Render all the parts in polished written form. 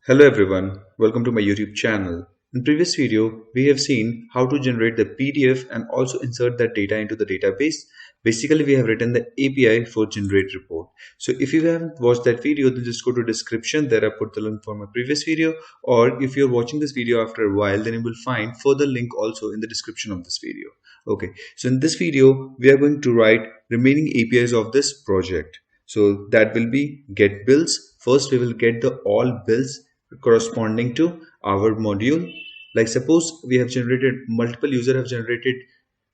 Hello everyone, welcome to my YouTube channel. In previous video, we have seen how to generate the PDF and also insert that data into the database. Basically, we have written the API for generate report. So if you haven't watched that video, then just go to description. There I put the link for my previous video. Or if you're watching this video after a while, then you will find further link also in the description of this video. Okay, so in this video, we are going to write remaining APIs of this project. So that will be get bills. First, we will get the all bills corresponding to our module. Like suppose we have generated multiple users have generated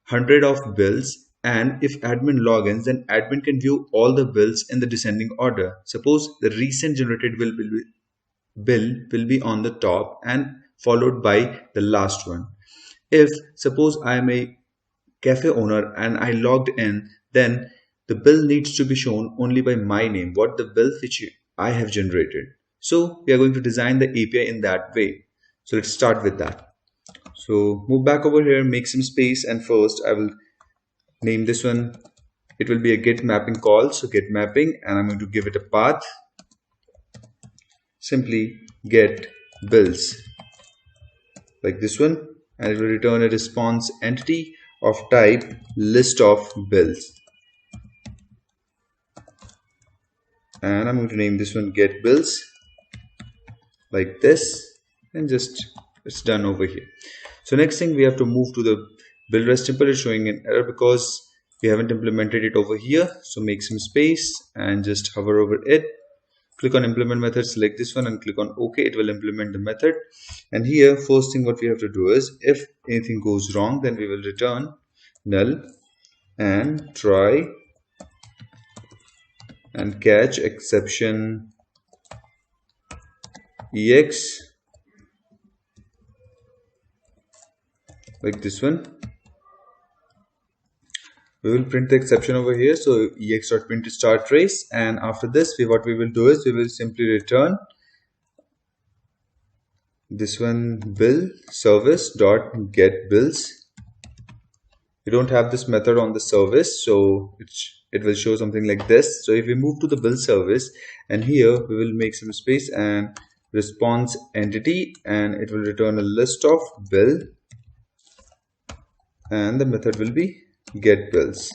100 of bills, and if admin logins, then admin can view all the bills in the descending order. Suppose the recent generated bill will be on the top and followed by the last one. If suppose I am a cafe owner and I logged in, then the bill needs to be shown only by my name, what the bill which I have generated. So we are going to design the API in that way. So let's start with that. So move back over here, make some space, and first I will name this one. It will be a get mapping call. So get mapping, and I'm going to give it a path. Simply get bills like this one, and it will return a response entity of type list of bills. And I'm going to name this one get bills like this, and just it's done over here. So next thing, we have to move to the build rest temple. Is showing an error because we haven't implemented it over here. So make some space and just hover over it, click on implement method, select this one and click on OK. It will implement the method. And here first thing what we have to do is, if anything goes wrong, then we will return null and try and catch exception ex like this one. We will print the exception over here. So ex.print start trace, and after this what we will do is we will simply return this one bill service dot get bills. We don't have this method on the service, so it will show something like this. So if we move to the bill service, and here we will make some space and response entity, and it will return a list of bill, and the method will be get bills,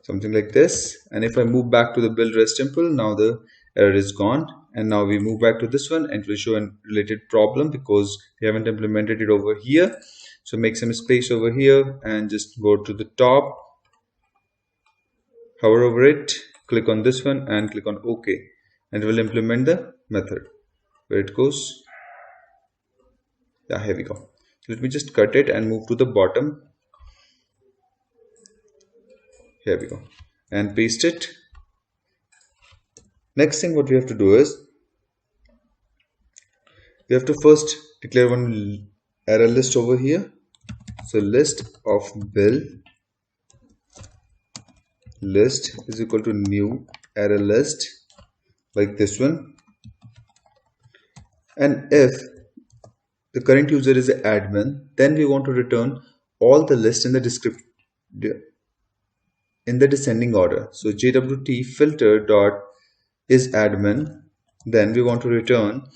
something like this. And if I move back to the build rest temple, now the error is gone, and now we move back to this one and it will show a related problem because we haven't implemented it over here. So make some space over here and just go to the top, hover over it, click on this one and click on OK, and it will implement the method. Where it goes, yeah, here we go. Let me just cut it and move to the bottom. Here we go, and paste it. Next thing what we have to do is, we have to first declare one error list over here. So list of bill list is equal to new error list like this one. And if the current user is an admin, then we want to return all the list in the description in the descending order. So jwt filter dot is admin, then we want to return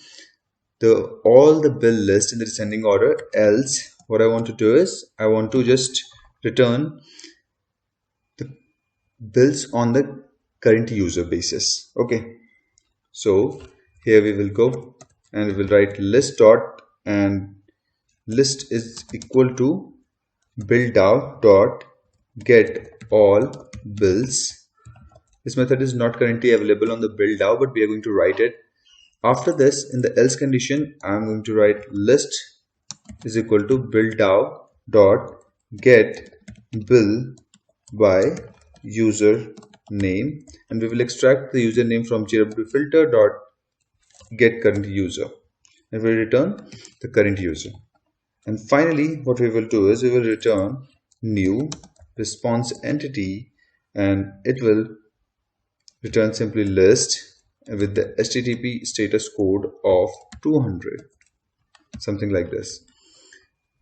all the bill list in the descending order. Else what I want to do is I want to just return the bills on the current user basis. Okay, so here we will go and we will write list dot, and list is equal to build out dot get all bills. This method is not currently available on the build out, but we are going to write it. After this, in the else condition, I am going to write list is equal to build out dot get bill by user name, and we will extract the username from jwt filter dot get current user, and we will return the current user. And finally what we will do is we will return new response entity, and it will return simply list with the HTTP status code of 200, something like this.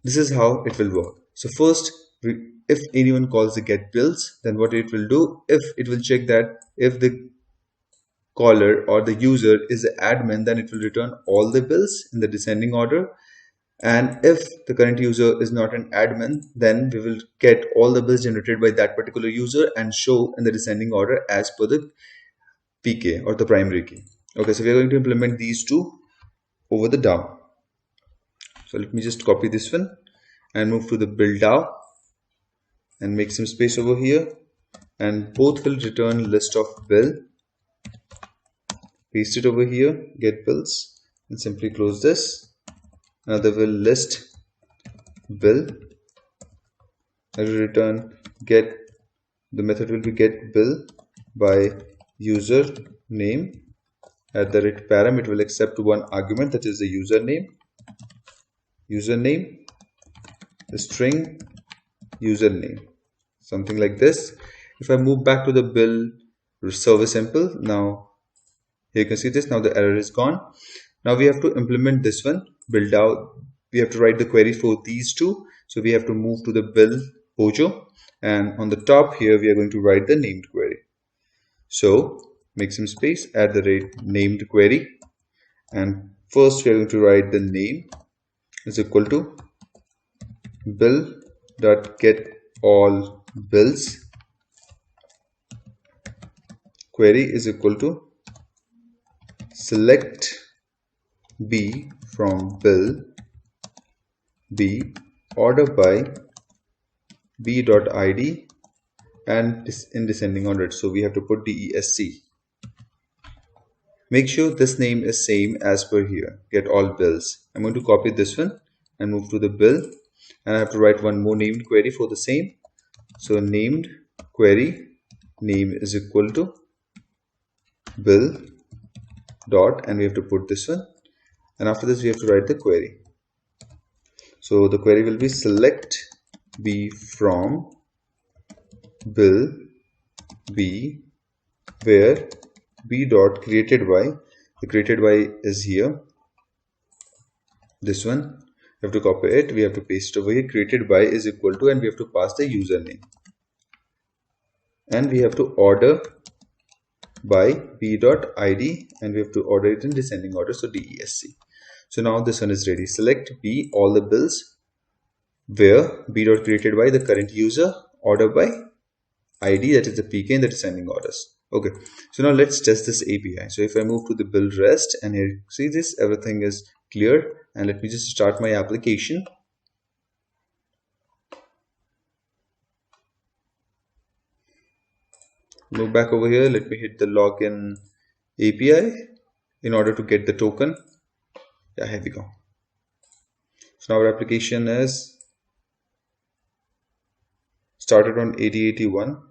This is how it will work. So first, if anyone calls the get bills, then what it will do, if it will check that if the caller or the user is the admin, then it will return all the bills in the descending order. And if the current user is not an admin, then we will get all the bills generated by that particular user and show in the descending order as per the PK or the primary key. Okay, so we are going to implement these two over the DAO. So let me just copy this one and move to the build DAO and make some space over here, and both will return list of bill. Paste it over here, get bills, and simply close this. Another will list bill. I will return get. The method will be get bill by user name at the rate param. It will accept one argument, that is the username. Username, the string username, something like this. If I move back to the bill service sample, now here you can see this. Now the error is gone. Now we have to implement this one, build out. We have to write the query for these two. So we have to move to the bill Bojo, and on the top here we are going to write the named query. So make some space, add the rate named query, and first we are going to write the name is equal to bill dot get all bills. Query is equal to select B from bill B order by B dot ID and in descending order. So we have to put DESC. Make sure this name is same as per here, get all bills. I'm going to copy this one and move to the bill, and I have to write one more named query for the same. So named query name is equal to bill dot, and we have to put this one, and after this we have to write the query. So the query will be select B from bill B where B dot created by, the created by is here, this one. We have to copy it, we have to paste it over here. Created by is equal to, and we have to pass the username, and we have to order by B dot ID, and we have to order it in descending order, so DESC. So now this one is ready. Select B all the bills where B dot created by the current user, order by ID, that is the PK in the descending orders. Okay, so now let's test this API. So if I move to the build rest, and here you see this, everything is clear, and let me just start my application. Move back over here, let me hit the login API in order to get the token. Yeah, here we go. So now our application is started on 8081.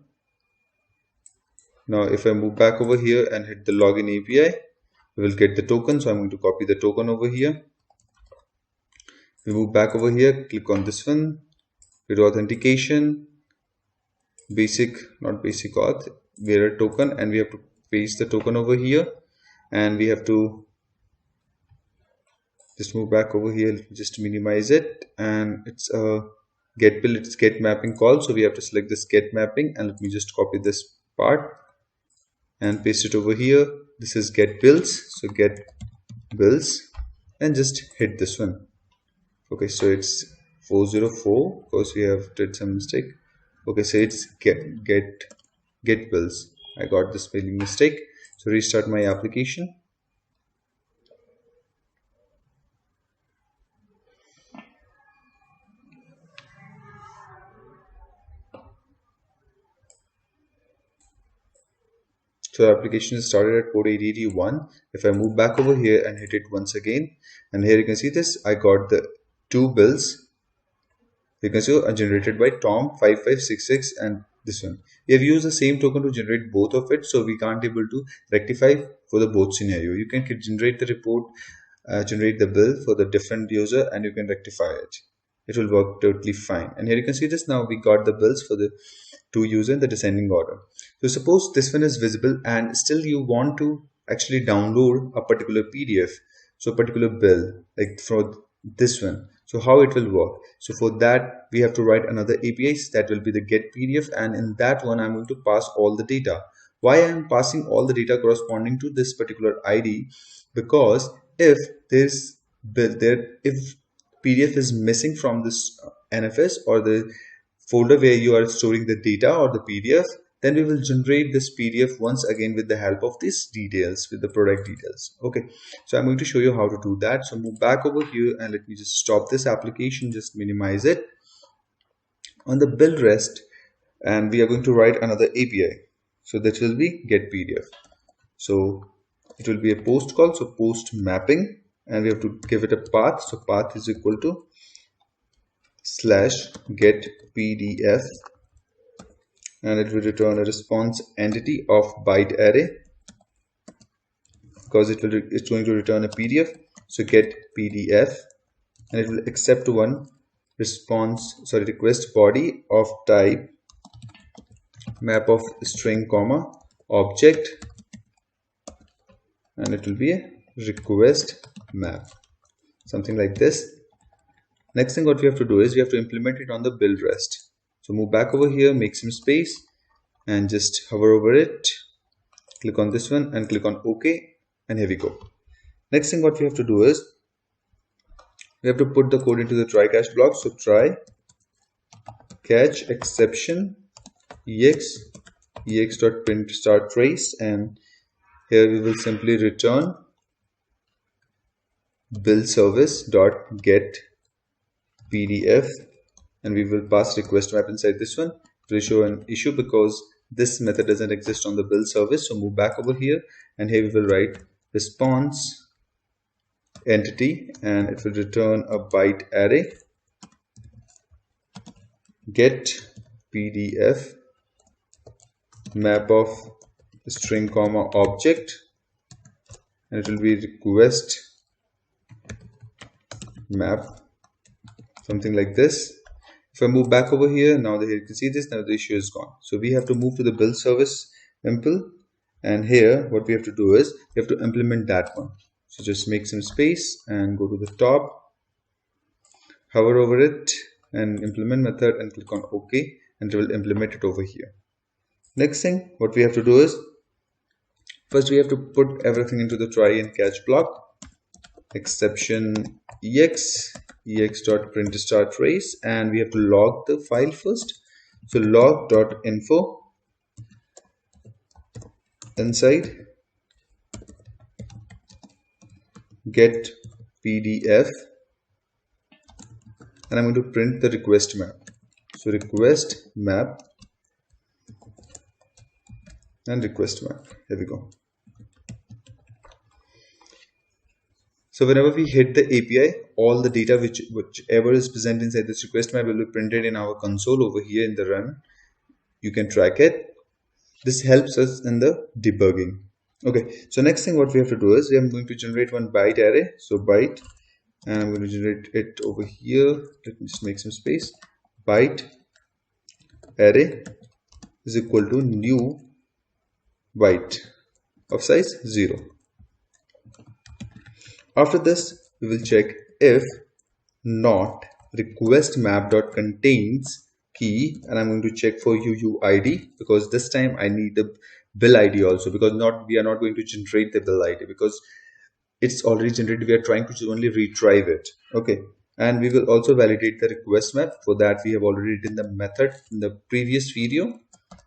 Now if I move back over here and hit the login API, we will get the token. So I'm going to copy the token over here. We move back over here, click on this one, hit authentication, basic, not basic auth, bearer token, and we have to paste the token over here, and we have to just move back over here, just minimize it, and it's a get bill, it's get mapping call, so we have to select this get mapping, and let me just copy this part and paste it over here. This is get bills, so get bills, and just hit this one. Okay, so it's 404 because we have did some mistake. Okay, so it's get bills. I got this spelling mistake, so restart my application. So the application is started at port 8081. If I move back over here and hit it once again, and here you can see this, I got the two bills. You can see are generated by Tom 5566 and this one. We have used the same token to generate both of it, so we can't able to rectify for the both scenario. You can generate the report, generate the bill for the different user, and you can rectify it. It will work totally fine. And here you can see this. Now we got the bills for the two user in the descending order. So suppose this one is visible and still you want to actually download a particular PDF, so particular bill like for this one. So how it will work? So for that we have to write another APIs, that will be the get PDF, and in that one I'm going to pass all the data Why I am passing all the data corresponding to this particular ID? Because if if PDF is missing from this NFS or the folder where you are storing the data or the PDF, then we will generate this PDF once again with the help of these details, with the product details. Okay, so I'm going to show you how to do that. So move back over here and let me just stop this application, just minimize it. On the build rest, and we are going to write another API. So that will be get PDF. So it will be a post call, so post mapping, and we have to give it a path. So path is equal to /get PDF, and it will return a response entity of byte array because it's going to return a PDF. So get PDF, and it will accept one request body of type map of string comma object, and it will be a request map, something like this. Next thing what we have to do is we have to implement it on the build rest. So move back over here, make some space, and just hover over it, click on this one and click on OK, and here we go. Next thing what we have to do is we have to put the code into the try catch block. So try catch exception ex.print start trace, and here we will simply return build service dot get PDF, and we will pass request map inside this one. It will show an issue because this method doesn't exist on the build service. So move back over here, and here we will write response entity, and it will return a byte array get PDF map of string comma object, and it will be request map, something like this. If I move back over here, now here you can see this, now the issue is gone. So we have to move to the build service impl, and here what we have to do is we have to implement that one. So just make some space and go to the top, hover over it and implement method and click on OK, and it will implement it over here. Next thing what we have to do is first we have to put everything into the try and catch block. Exception ex.print start trace, and we have to log the file first. So log.info inside get PDF, and I'm going to print the request map. So request map and request map. Here we go. So whenever we hit the API, all the data whichever is present inside this request map will be printed in our console over here in the run. You can track it. This helps us in the debugging. Okay, so next thing what we have to do is I'm going to generate one byte array. So byte, and I'm going to generate it over here. Let me just make some space. Byte array is equal to new byte of size 0. After this, we will check if not request map dot contains key, and I'm going to check for UU ID because this time I need the bill ID also, because we are not going to generate the bill ID because it's already generated. We are trying to only retrieve it. Okay, and we will also validate the request map. For that we have already written the method in the previous video.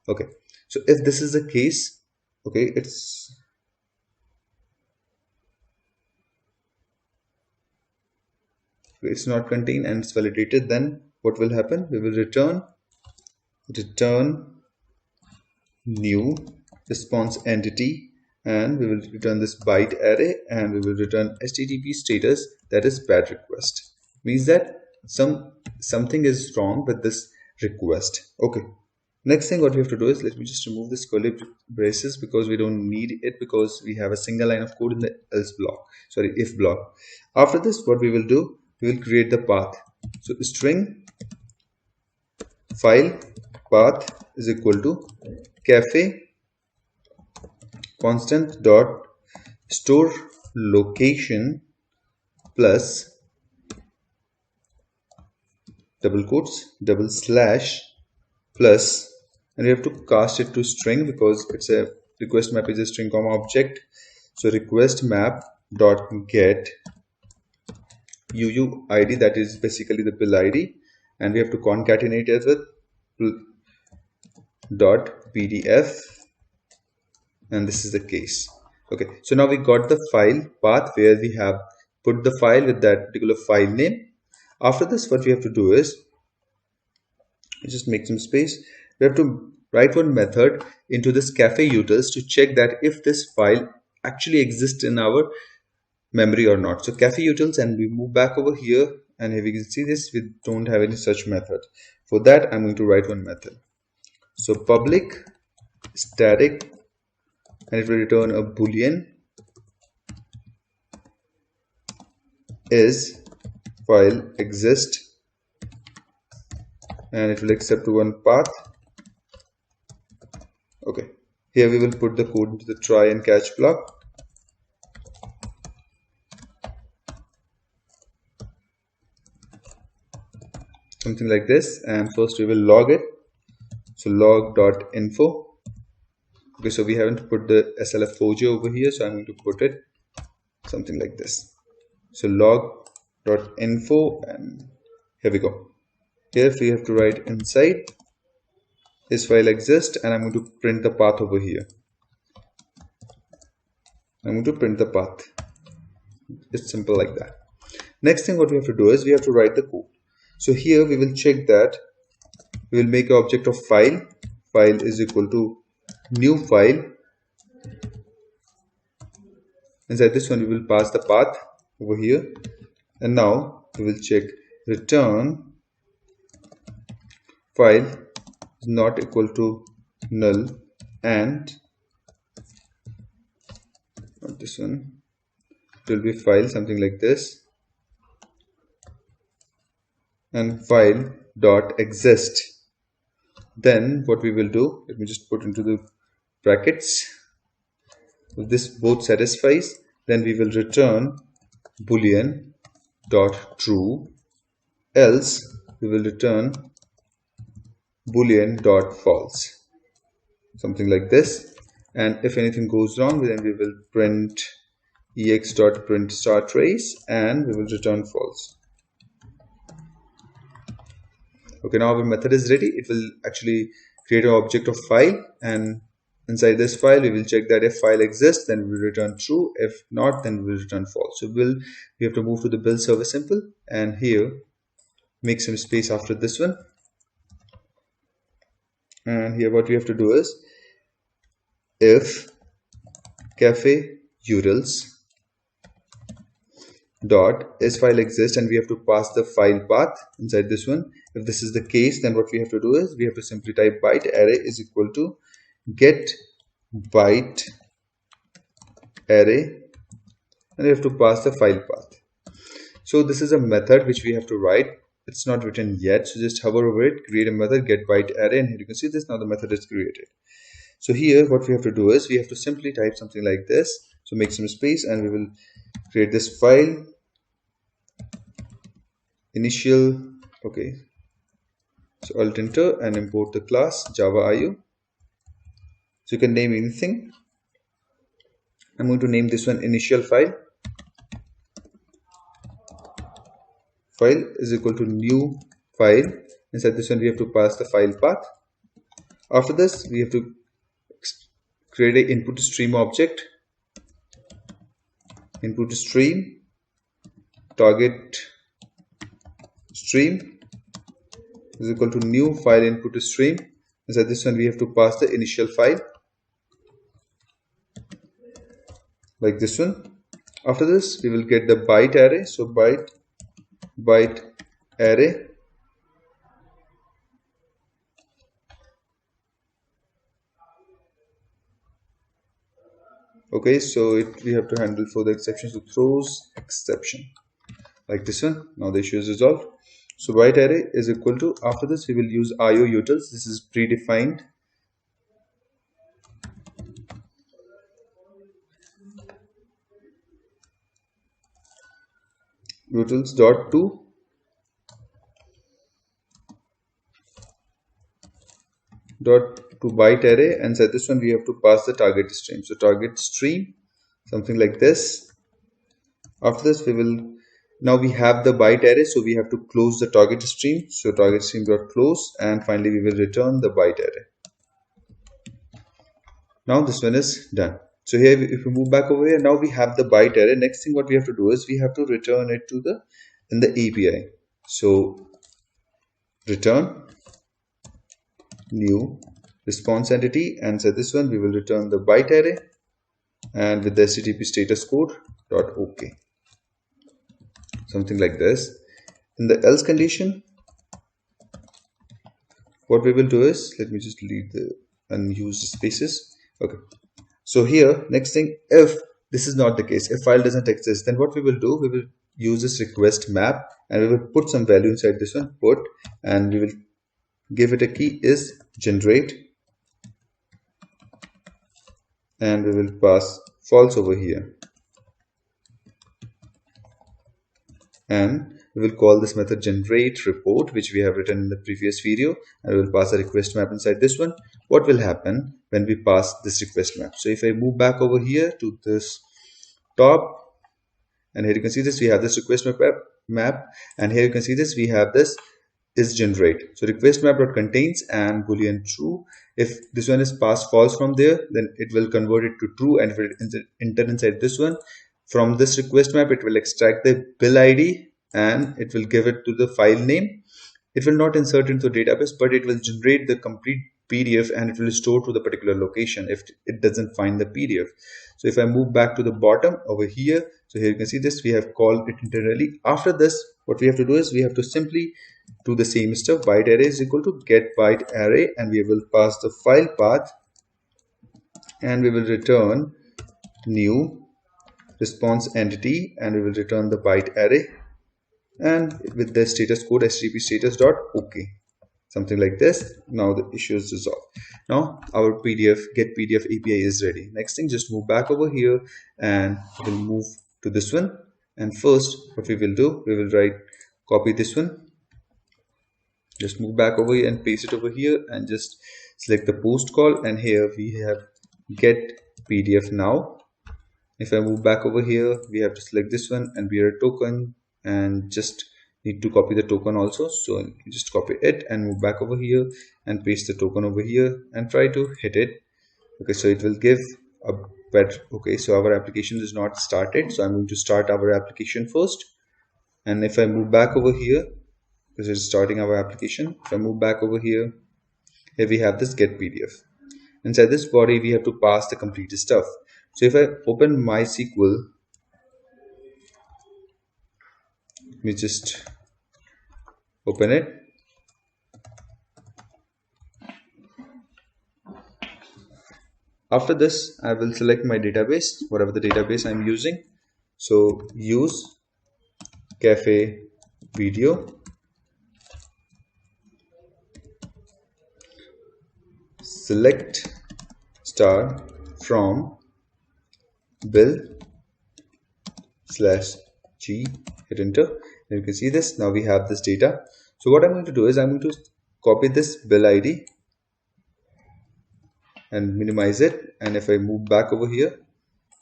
Okay, so if this is the case, okay, it's not contained and it's validated, then what will happen? We will return new response entity, and we will return this byte array, and we will return HTTP status, that is bad request. Means that something is wrong with this request. Okay, next thing what we have to do is, let me just remove this curly braces because we don't need it, because we have a single line of code in the if block. After this, what we will do, we will create the path. So string file path is equal to cafe constant dot store location plus double quotes double slash plus, and we have to cast it to string because it's a request map is a string comma object. So request map dot get UU ID, that is basically the bill ID, and we have to concatenate as with dot PDF, and this is the case. Okay, so now we got the file path where we have put the file with that particular file name. After this, what we have to do is just make some space. We have to write one method into this cafe utils to check that if this file actually exists in our memory or not. So cafe utils, and we move back over here, and here we can see this, we don't have any such method. For that, I'm going to write one method. So public static, and it will return a boolean is file exist, and it will accept one path. Okay, here we will put the code into the try and catch block. Something like this, and first we will log it. So log.info. Okay, so we haven't put the SLF4j over here, so I'm going to put it something like this. So log.info, and here we go. Here we have to write inside this file exists, and I'm going to print the path over here. I'm going to print the path. It's simple like that. Next thing what we have to do is we have to write the code. So here we will check that we will make an object of file. File is equal to new file. Inside this one we will pass the path over here, and now we will check return file is not equal to null, and not this one, it will be file something like this, and file dot exist. Then what we will do, let me just put into the brackets. If this both satisfies, then we will return boolean dot true, else we will return boolean dot false, something like this. And if anything goes wrong, then we will print ex dot print star trace, and we will return false. Okay, now our method is ready. It will actually create an object of file, and inside this file we will check that if file exists, then we will return true. If not, then we will return false. So we have to move to the build server simple, and here make some space after this one. And here what we have to do is if cafe utils dot is file exists, and we have to pass the file path inside this one. If this is the case, then what we have to do is we have to simply type byte array is equal to get byte array, and we have to pass the file path. So this is a method which we have to write. It's not written yet, so just hover over it, create a method get byte array, and here you can see this. Now the method is created. So here what we have to do is we have to simply type something like this. So make some space, and we will create this file initial. Okay, so alt enter and import the class java.io. So you can name anything. I'm going to name this one initial file. File is equal to new file. Inside this one we have to pass the file path. After this we have to create an input stream object. Input stream target stream is equal to new file input stream. Inside this one we have to pass the initial file like this one. After this we will get the byte array. So byte array okay, so we have to handle for the exceptions. So throws exception like this one. Now the issue is resolved. So byte array is equal to, after this we will use IO utils. This is predefined. Utils dot to to byte array, and inside this one we have to pass the target stream. So target stream, something like this. After this, now we have the byte array, so we have to close the target stream. So target stream got closed, and finally we will return the byte array. Now this one is done. So here, if we move back over here, now we have the byte array. Next thing what we have to do is we have to return it to in the API. So return new response entity, and so this one we will return the byte array, and with the HTTP status code .ok, something like this. In the else condition, what we will do is, let me just delete the unused spaces. Okay, so here next thing, if this is not the case, if file doesn't exist, then what we will do, we will use this request map, and we will put some value inside this one, put, and we will give it a key is generate, and we will pass false over here, and we will call this method generate report, which we have written in the previous video, and we will pass a request map inside this one. What will happen when we pass this request map? So if I move back over here to this top, and here you can see this, we have this request map, and here you can see this, we have this is generate. So request map contains and boolean true. If this one is passed false from there, then it will convert it to true, and if it enter inside this one, from this request map it will extract the bill ID and it will give it to the file name. It will not insert into the database, but it will generate the complete PDF, and it will store to the particular location if it doesn't find the PDF. So if I move back to the bottom over here, so here you can see this, we have called it internally. After this, what we have to do is we have to simply do the same stuff. Byte array is equal to get byte array, and we will pass the file path, and we will return new response entity, and we will return the byte array, and with the status code http status.ok, something like this. Now the issue is resolved. Now our get PDF API is ready. Next thing, just move back over here, and we'll move to this one. And first, what we will do, we will copy this one, just move back over here and paste it over here, and just select the post call, and here we have get PDF now. If I move back over here, we have to select this one and bear a token, and just need to copy the token also. So you just copy it and move back over here and paste the token over here and try to hit it. Okay, so it will give a better. Okay, so our application is not started, so I'm going to start our application first. And if I move back over here, this is starting our application. If I move back over here, here we have this get PDF. Inside this body, we have to pass the complete stuff. So if I open MySQL, let me just open it. After this, I will select my database, whatever the database I'm using. So use cafe video, select star from bill /g, hit enter, and you can see this. Now we have this data. So what I'm going to do is I'm going to copy this bill ID and minimize it, and if I move back over here,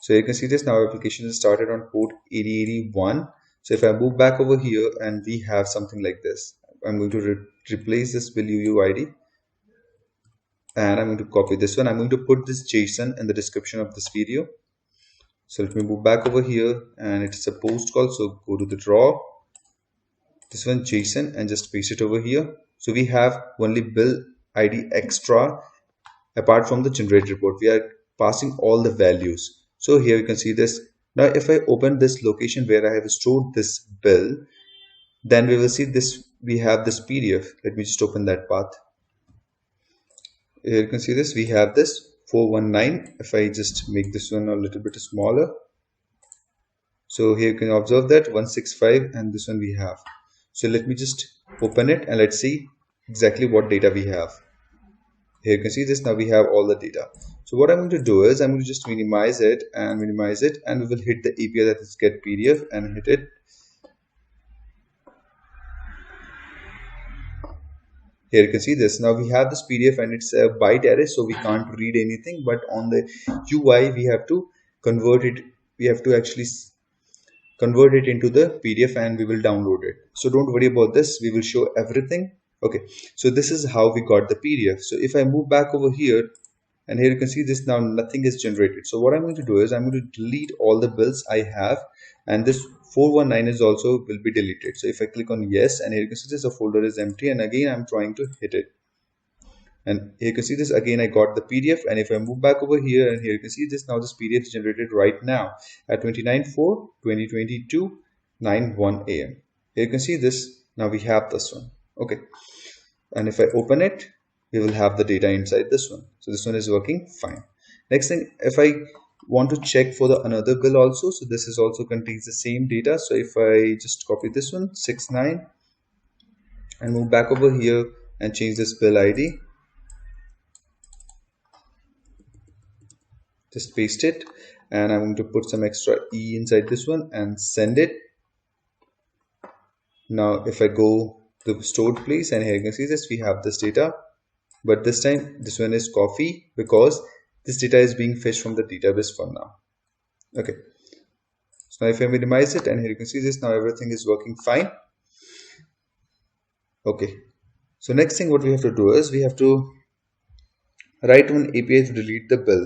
so you can see this, now our application is started on port 8081. So if I move back over here, and we have something like this, I'm going to replace this bill UUID, and I'm going to copy this one. I'm going to put this JSON in the description of this video. So let me move back over here, and it's a post call, so go to the draw, this one JSON, and just paste it over here. So we have only bill ID extra. Apart from the generate report, we are passing all the values. So here you can see this. Now if I open this location where I have stored this bill, then we will see this, we have this PDF. Let me just open that path. Here you can see this, we have this 419. If I just make this one a little bit smaller, so here you can observe that 165, and this one we have. So let me just open it, and let's see exactly what data we have. Here you can see this, now we have all the data. So what I'm going to do is I'm going to just minimize it, and we will hit the API, that is get PDF, and hit it. Here you can see this. Now we have this PDF and it's a byte array, so we can't read anything, but on the UI we have to convert it. We have to actually convert it into the PDF and we will download it. So don't worry about this. We will show everything. Okay. So this is how we got the PDF. So if I move back over here, and here you can see this, now nothing is generated. So what I'm going to do is I'm going to delete all the bills I have, and this 419 is also will be deleted. So if I click on yes, and here you can see this, the folder is empty, and again I'm trying to hit it, and here you can see this, again I got the PDF. And if I move back over here, and here you can see this, now this PDF is generated right now at 29/4/2022 9:1 a.m. Here you can see this, now we have this one. Okay, and if I open it, we will have the data inside this one. So this one is working fine. Next thing, if I want to check for the another bill also, so this is also contains the same data. So if I just copy this one 69 and move back over here and change this bill ID, just paste it, and I'm going to put some extra E inside this one and send it. Now if I go to the stored place, and here you can see this, we have this data, but this time this one is coffee because this data is being fetched from the database for now. Okay, so now if I minimize it, and here you can see this, now everything is working fine. Okay, so next thing what we have to do is we have to write one API to delete the bill.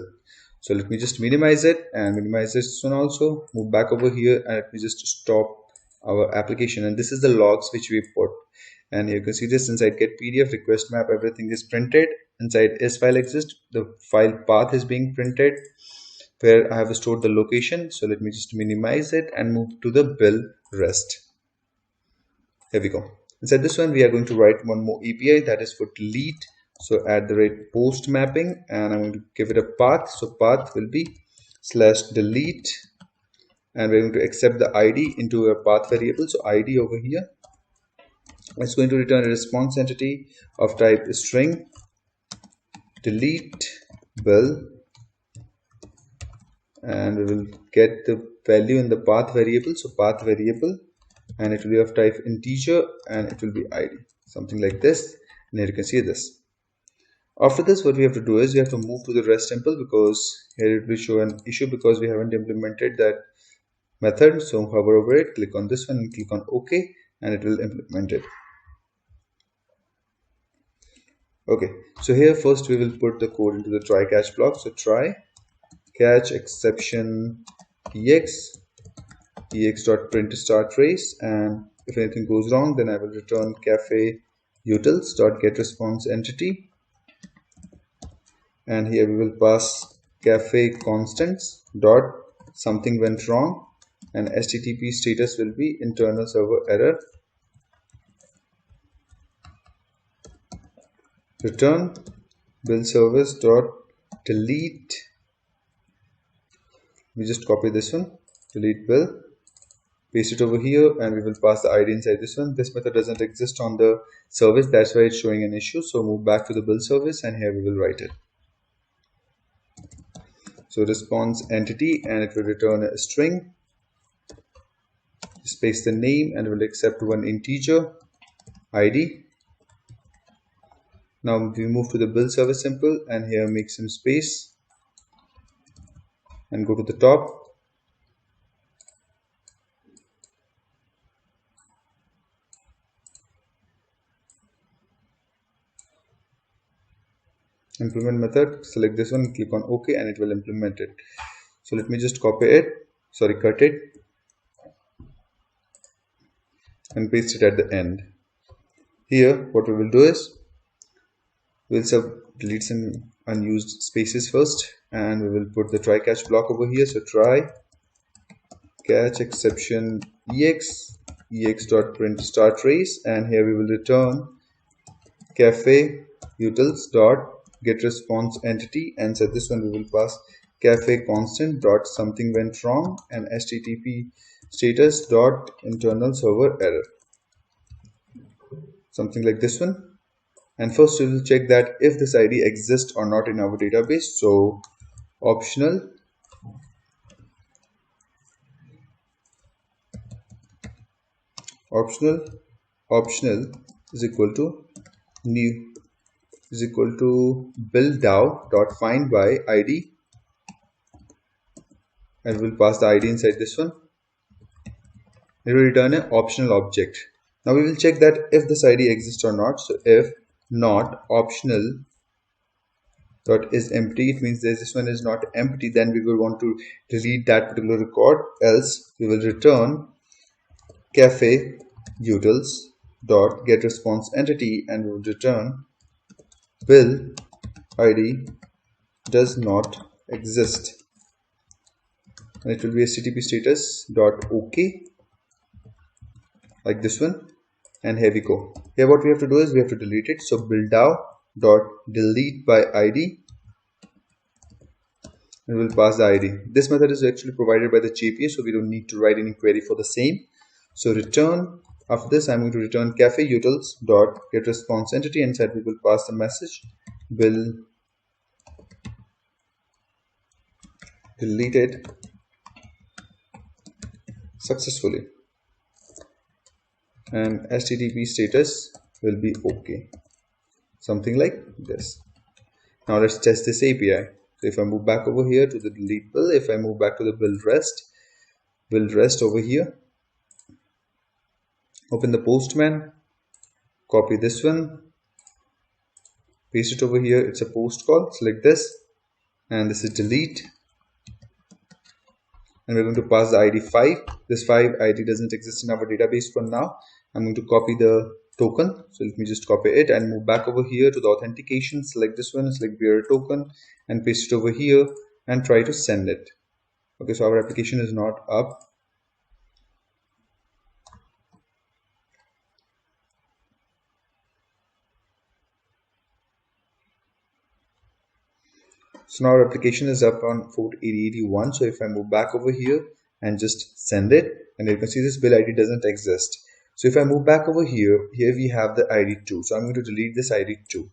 So let me just minimize it and minimize this one also, move back over here, and let me just stop our application. And this is the logs which we put, and you can see this inside get PDF request map, everything is printed. Inside is file exist, the file path is being printed where I have stored the location. So let me just minimize it and move to the bill rest. Here we go. Inside this one we are going to write one more API, that is for delete. So @post mapping, and I'm going to give it a path. So path will be /delete, and we're going to accept the ID into a path variable. So ID over here, it's going to return a response entity of type string delete bill, and we will get the value in the path variable. So path variable, and it will be of type integer, and it will be ID, something like this. And here you can see this. After this, what we have to do is we have to move to the REST temple, because here it will show an issue because we haven't implemented that method. So hover over it, click on this one and click on OK, and it will implement it. Okay, so here first we will put the code into the try catch block. So try catch exception ex dot trace, and if anything goes wrong, then I will return cafe utils dot get response entity. And here we will pass cafe constants dot something went wrong, and http status will be internal server error. Return bill service dot delete. We just copy this one, delete bill, paste it over here, and we will pass the ID inside this one. This method doesn't exist on the service, that's why it's showing an issue. So move back to the bill service, and here we will write it. So response entity, and it will return a string. Just paste the name, and will accept one integer ID. Now we move to the bill service simple, and here make some space and go to the top. Implement method, select this one, click on OK, and it will implement it. So let me just cut it and paste it at the end. Here what we will do is we'll delete some unused spaces first, and we will put the try catch block over here. So try catch exception ex dot print start trace, and here we will return cafe utils dot get response entity, and so this one we will pass cafe constant dot something went wrong, and http status dot internal server error, something like this one. And first we will check that if this ID exists or not in our database. So optional is equal to new is equal to build.dow.find by id, and we'll pass the id inside this one. It will return an optional object. Now we will check that if this id exists or not. So if not optional dot is empty, it means this one is not empty, then we will want to delete that particular record, else we will return cafe utils dot get response entity, and we will return bill id does not exist, and it will be http status dot ok, like this one. And here we go. Here what we have to do is we have to delete it. So build.delete by id, and we'll pass the id. This method is actually provided by the JPA, so we don't need to write any query for the same. So return, after this I'm going to return cafe utils dot get response entity, and inside we will pass the message bill deleted successfully, and http status will be okay, something like this. Now let's test this API. So if I move back over here to the delete bill, if I move back to the build rest over here, open the postman, copy this one, paste it over here. It's a post call, select this, and this is delete, and we're going to pass the id 5. This 5 id doesn't exist in our database for now. I'm going to copy the token, so let me just copy it and move back over here to the authentication, select this one, select bearer token, and paste it over here and try to send it. Okay, so our application is not up. So now our application is up on port 8081. So if I move back over here and just send it, and you can see this bill ID doesn't exist. So if I move back over here, we have the ID 2. So I'm going to delete this ID 2.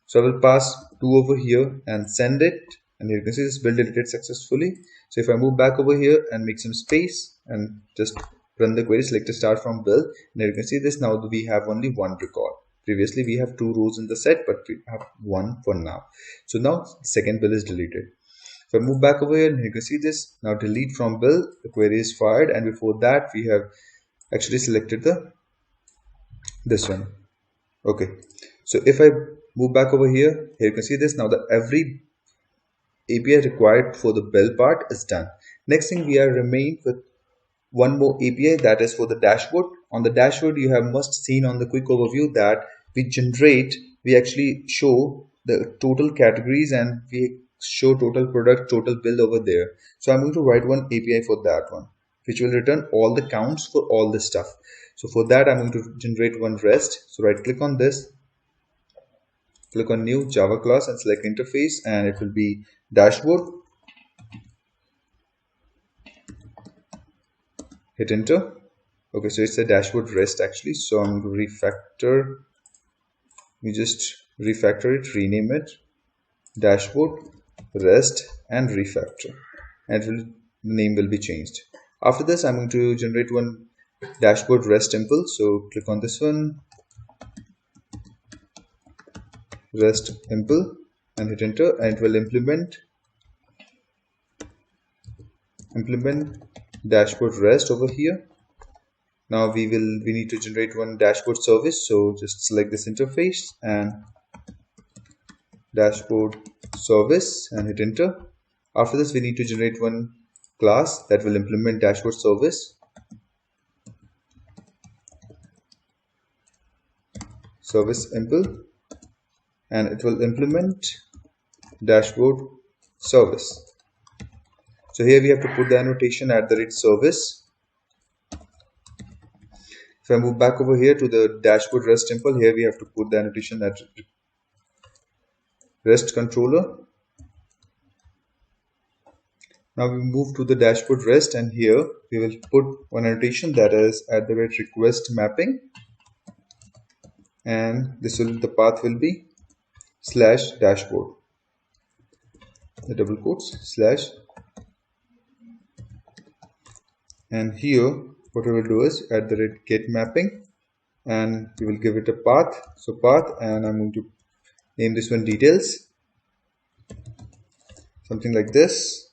So I will pass 2 over here and send it, and you can see this bill deleted successfully. So if I move back over here and make some space and just run the query, select a start from bill, and you can see this, now we have only one record. Previously we have 2 rows in the set, but we have 1 for now. So now the second bill is deleted. If I move back over here, and you can see this, now delete from bill, the query is fired, and before that we have actually selected this one. Okay, so if I move back over here, you can see this, now the every API required for the bill part is done. Next thing, we are remain with one more API, that is for the dashboard. On the dashboard, you have must seen on the quick overview that we actually show the total categories, and we show total product, total bill over there. So I'm going to write one API for that one, which will return all the counts for all this stuff. So for that, I'm going to generate one REST. So right click on this, click on new Java class and select interface, and it will be dashboard. Hit enter. Okay, so it's a dashboard REST actually. So I'm going to refactor. We just refactor it, rename it dashboard REST and refactor, and the name will be changed. After this, I'm going to generate one dashboard REST impulse. So click on this one, REST impulse, and hit enter, and it will implement dashboard REST over here. Now we need to generate one dashboard service. So just select this interface and dashboard service and hit enter. After this, we need to generate one class that will implement dashboard service. Service impl, and it will implement dashboard service. So here we have to put the annotation @service. If I move back over here to the dashboard REST impl, here we have to put the annotation at REST controller. Now we move to the dashboard REST, and here we will put one annotation that is @request mapping, and the path will be /dashboard, the double quotes /, and here what we will do is @get mapping, and we will give it a path. So path, and I'm going to name this one details, something like this,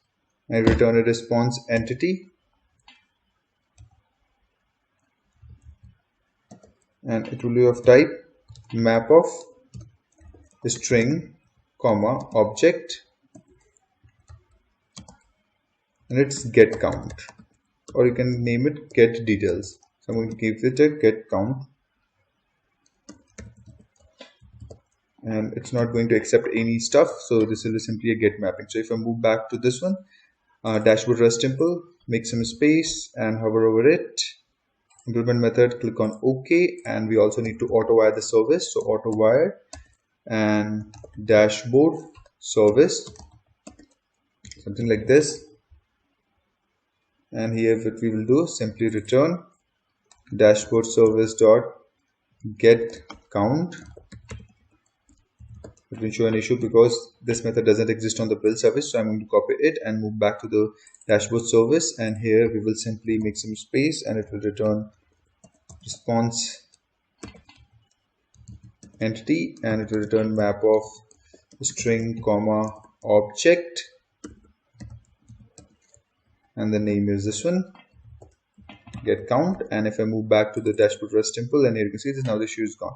and return a response entity, and it will be of type map of string comma object, and it's get count, or you can name it get details. So I'm going to give it a get count, and it's not going to accept any stuff, so this will be simply a get mapping. So if I move back to this one, dashboard rest temple, make some space and hover over it, implement method, click on OK, and we also need to auto wire the service. So auto wire and dashboard service, something like this, and here what we will do, simply return dashboard service dot get count. It will show an issue because this method doesn't exist on the build service, so I'm going to copy it and move back to the dashboard service, and here we will simply make some space and it will return response entity, and it will return map of string comma object, and the name is this one, get count. And if I move back to the dashboard rest temple, and here you can see this, now the issue is gone.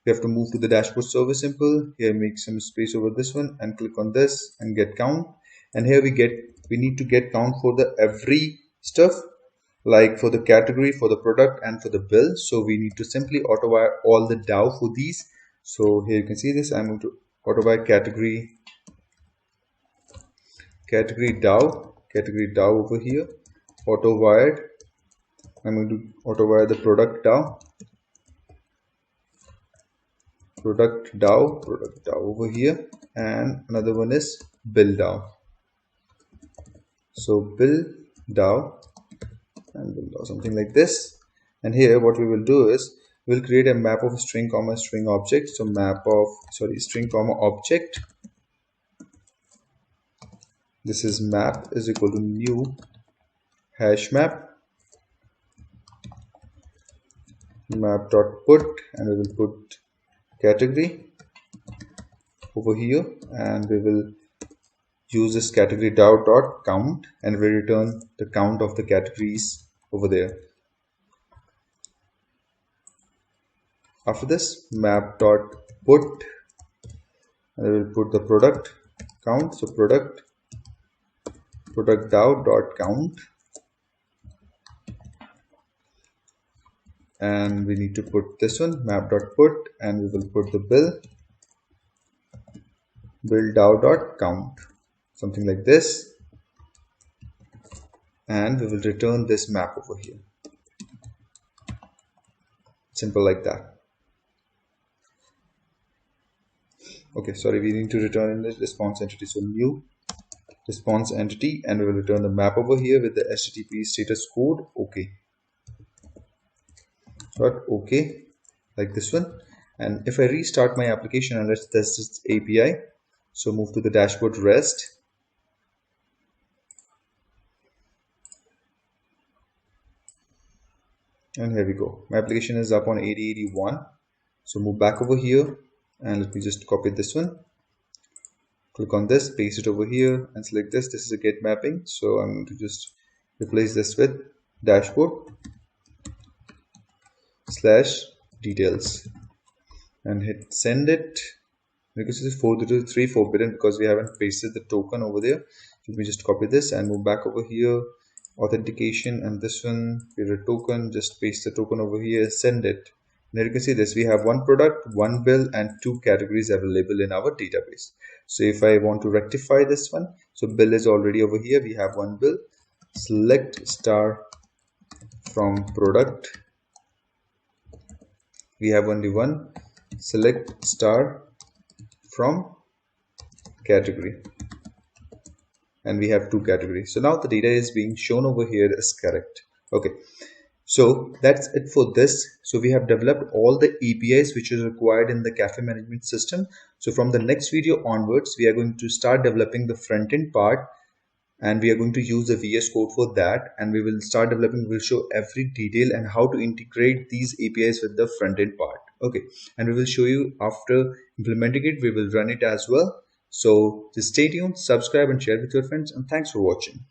We have to move to the dashboard service simple. Here make some space over this one and click on this and get count. And here we need to get count for the every stuff, like for the category, for the product, and for the bill. So we need to simply auto wire all the DAO for these. So here you can see this, I'm going to auto wire category DAO over here, auto wired. I'm going to auto wire the product DAO over here, and another one is bill DAO. So bill DAO and bill DAO, something like this. And here what we will do is we'll create a map of string comma string object. So string comma object, this is map is equal to new hash map dot put, and we will put category over here, and we will use this category DAO dot count, and we return the count of the categories over there. After this, map dot put, and we will put the product count. So product DAO dot count, and we need to put this one, map dot put, and we will put the bill DAO dot count, something like this, and we will return this map over here. Simple like that. Okay, sorry, we need to return in the response entity. So new response entity, and we will return the map over here with the HTTP status code OK. OK, like this one. And if I restart my application and let's test this API, so move to the dashboard rest, and here we go. My application is up on 8081. So move back over here, and let me just copy this one, click on this, paste it over here, and select this. This is a get mapping, so I'm going to just replace this with dashboard / details and hit send it. Because this is 403 forbidden because we haven't pasted the token over there. Let me just copy this and move back over here, authentication, and this one create a token, just paste the token over here, send it. Now you can see this, we have one product, one bill, and two categories available in our database. So if I want to rectify this one, so bill is already over here, we have one bill, select star from product, we have only one, select star from category, and we have two categories. So now the data is being shown over here is correct. Okay, so that's it for this. So we have developed all the APIs which is required in the cafe management system. So from the next video onwards, we are going to start developing the front end part, and we are going to use the VS Code for that, and we will start developing. We'll show every detail and how to integrate these APIs with the front end part. Okay, and we will show you after implementing it, we will run it as well. So just stay tuned, subscribe and share with your friends, and thanks for watching.